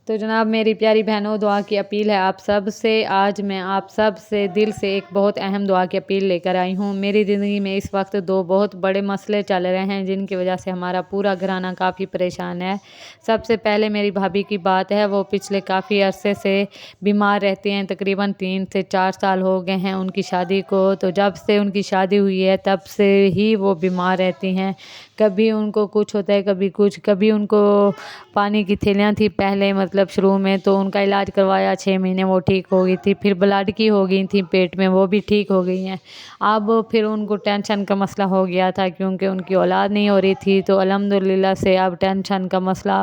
तो जनाब मेरी प्यारी बहनों, दुआ की अपील है आप सब से। आज मैं आप सब से दिल से एक बहुत अहम दुआ की अपील लेकर आई हूँ। मेरी ज़िंदगी में इस वक्त दो बहुत बड़े मसले चल रहे हैं जिनकी वजह से हमारा पूरा घराना काफ़ी परेशान है। सबसे पहले मेरी भाभी की बात है। वो पिछले काफ़ी अरसे से बीमार रहती हैं। तकरीबन 3 से 4 साल हो गए हैं उनकी शादी को। तो जब से उनकी शादी हुई है तब से ही वो बीमार रहती हैं। कभी उनको कुछ होता है, कभी कुछ। कभी उनको पानी की थैलियाँ थी पहले, मतलब शुरू में, तो उनका इलाज करवाया, 6 महीने वो ठीक हो गई थी। फिर ब्लड की हो गई थी पेट में, वो भी ठीक हो गई हैं। अब फिर उनको टेंशन का मसला हो गया था क्योंकि उनकी औलाद नहीं हो रही थी। तो अल्हम्दुलिल्लाह से अब टेंशन का मसला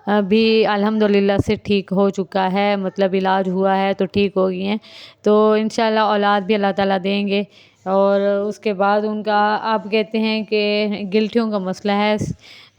भी अल्हम्दुलिल्लाह से ठीक हो चुका है, मतलब इलाज हुआ है तो ठीक हो गई हैं। तो इंशाल्लाह औलाद भी अल्लाह ताला देंगे। और उसके बाद उनका आप कहते हैं कि गिल्टियों का मसला है,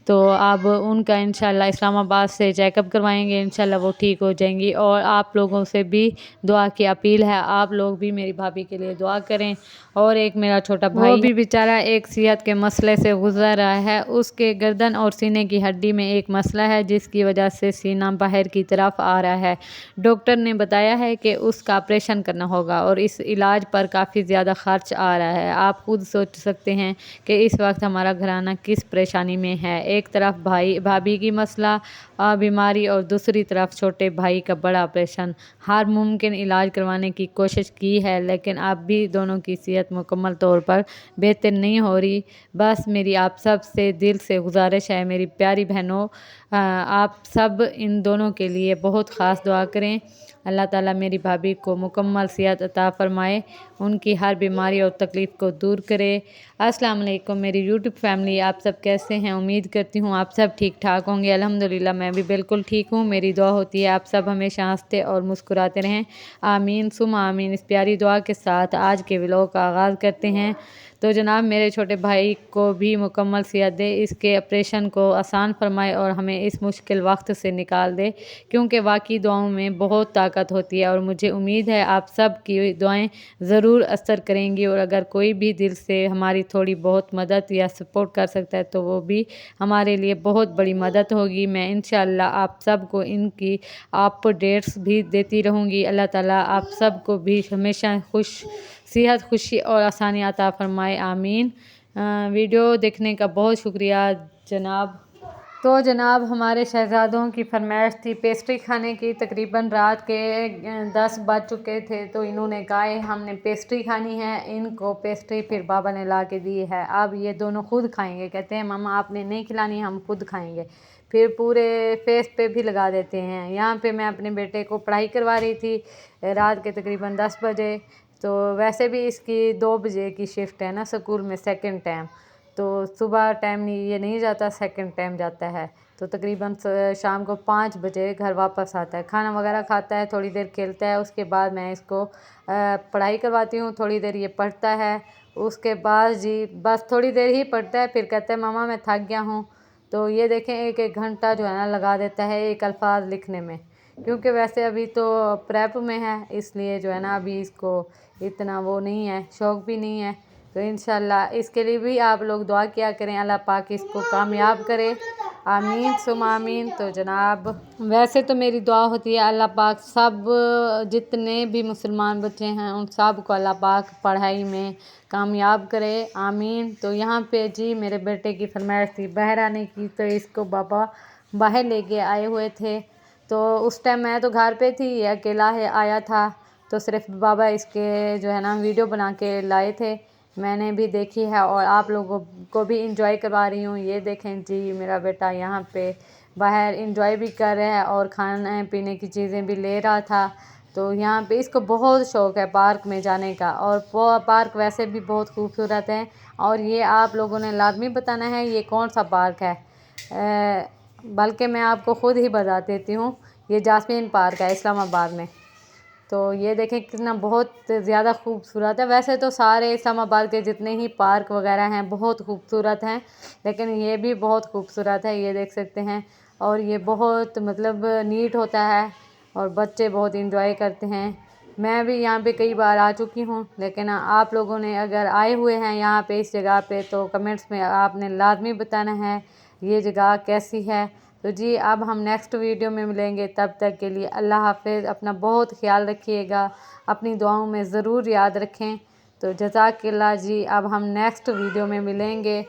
तो अब उनका इंशाल्लाह इस्लामाबाद से चेकअप करवाएंगे, इंशाल्लाह वो ठीक हो जाएंगी। और आप लोगों से भी दुआ की अपील है, आप लोग भी मेरी भाभी के लिए दुआ करें। और एक मेरा छोटा भाई, वो भी बेचारा एक सेहत के मसले से गुजर रहा है। उसके गर्दन और सीने की हड्डी में एक मसला है जिसकी वजह से सीना बाहर की तरफ आ रहा है। डॉक्टर ने बताया है कि उसका ऑपरेशन करना होगा और इस इलाज पर काफ़ी ज़्यादा खर्च आ रहा है। आप खुद सोच सकते हैं कि इस वक्त हमारा घराना किस परेशानी में है। एक तरफ भाभी की मसला बीमारी और दूसरी तरफ छोटे भाई का बड़ा ऑपरेशन। हर मुमकिन इलाज करवाने की कोशिश की है लेकिन अब भी दोनों की सेहत मुकम्मल तौर पर बेहतर नहीं हो रही। बस मेरी आप सब से दिल से गुजारिश है मेरी प्यारी बहनों, आप सब इन दोनों के लिए बहुत ख़ास दुआ करें। अल्लाह ताला मेरी भाभी को मुकम्मल सेहत अता फ़रमाए, उनकी हर बीमारी और तकलीफ़ को दूर करे। अस्सलाम वालेकुम मेरी यूट्यूब फैमिली, आप सब कैसे हैं? उम्मीद करती हूँ आप सब ठीक ठाक होंगे। अल्हम्दुलिल्लाह मैं भी बिल्कुल ठीक हूँ। मेरी दुआ होती है आप सब हमेशा हंसते और मुस्कुराते रहें। आमीन सुम्मा आमीन। इस प्यारी दुआ के साथ आज के व्लॉग का आगाज़ करते हैं। तो जनाब मेरे छोटे भाई को भी मुकम्मल सेहत दे, इसके ऑपरेशन को आसान फरमाए और हमें इस मुश्किल वक्त से निकाल दे, क्योंकि वाकई दुआओं में बहुत ताकत होती है। और मुझे उम्मीद है आप सब की दुआएं ज़रूर असर करेंगी। और अगर कोई भी दिल से हमारी थोड़ी बहुत मदद या सपोर्ट कर सकता है तो वो भी हमारे लिए बहुत बड़ी मदद होगी। मैं इंशाअल्लाह आप सब को इनकी अपडेट्स भी देती रहूँगी। अल्लाह ताला आप सब को भी हमेशा सेहत, खुशी और आसानी अता फरमाए। आमीन। वीडियो देखने का बहुत शुक्रिया जनाब। तो जनाब हमारे शहज़ादों की फरमाइश थी पेस्ट्री खाने की। तकरीबन रात के 10 बज चुके थे तो इन्होंने कहा है हमने पेस्ट्री खानी है। इनको पेस्ट्री फिर बाबा ने ला के दी है। अब ये दोनों खुद खाएंगे, कहते हैं मम्मा आपने नहीं खिलानी, हम खुद खाएंगे। फिर पूरे फेस पे भी लगा देते हैं। यहाँ पे मैं अपने बेटे को पढ़ाई करवा रही थी रात के तकरीबन 10 बजे। तो वैसे भी इसकी 2 बजे की शिफ्ट है ना स्कूल में, सेकंड टाइम। तो सुबह टाइम नहीं, ये नहीं जाता, सेकंड टाइम जाता है। तो तकरीबन शाम को 5 बजे घर वापस आता है, खाना वगैरह खाता है, थोड़ी देर खेलता है। उसके बाद मैं इसको पढ़ाई करवाती हूँ, थोड़ी देर ये पढ़ता है। उसके बाद जी बस थोड़ी देर ही पढ़ता है, फिर कहता है मामा मैं थक गया हूँ। तो ये देखें 1-1 घंटा जो है ना लगा देता है एक अल्फाज लिखने में, क्योंकि वैसे अभी तो प्रेप में है, इसलिए जो है ना अभी इसको इतना वो नहीं है, शौक़ भी नहीं है। तो इंशाल्लाह इसके लिए भी आप लोग दुआ किया करें, अल्लाह पाक इसको कामयाब करे। आमीन सुम आमीन। तो जनाब वैसे तो मेरी दुआ होती है अल्लाह पाक सब जितने भी मुसलमान बच्चे हैं उन सब को अल्लाह पाक पढ़ाई में कामयाब करे। आमीन। तो यहाँ पे जी मेरे बेटे की फरमाइश थी बाहर आने की, तो इसको बाबा बाहर लेके आए हुए थे। तो उस टाइम मैं तो घर पे थी, ये अकेला है आया था। तो सिर्फ बाबा इसके जो है ना वीडियो बना के लाए थे, मैंने भी देखी है और आप लोगों को भी इंजॉय करवा रही हूँ। ये देखें जी मेरा बेटा यहाँ पे बाहर इंजॉय भी कर रहा है और खाने पीने की चीज़ें भी ले रहा था। तो यहाँ पे इसको बहुत शौक़ है पार्क में जाने का, और वो पार्क वैसे भी बहुत खूबसूरत है। और ये आप लोगों ने लाजमी बताना है ये कौन सा पार्क है, बल्कि मैं आपको ख़ुद ही बता देती हूँ, ये जास्मीन पार्क है इस्लामाबाद में। तो ये देखें कितना बहुत ज़्यादा खूबसूरत है। वैसे तो सारे इस्लामाबाद के जितने ही पार्क वगैरह हैं बहुत खूबसूरत हैं, लेकिन ये भी बहुत खूबसूरत है, ये देख सकते हैं। और ये बहुत मतलब नीट होता है और बच्चे बहुत इंजॉय करते हैं। मैं भी यहाँ पे कई बार आ चुकी हूँ, लेकिन आप लोगों ने अगर आए हुए हैं यहाँ पे इस जगह पे तो कमेंट्स में आपने लाजमी बताना है ये जगह कैसी है। تو جی اب ہم نیکسٹ ویڈیو میں ملیں گے، تب تک کے لیے اللہ حافظ، اپنا بہت خیال رکھیے گا، اپنی دعاؤں میں ضرور یاد رکھیں۔ تو جزاک اللہ جی، اب ہم نیکسٹ ویڈیو میں ملیں گے۔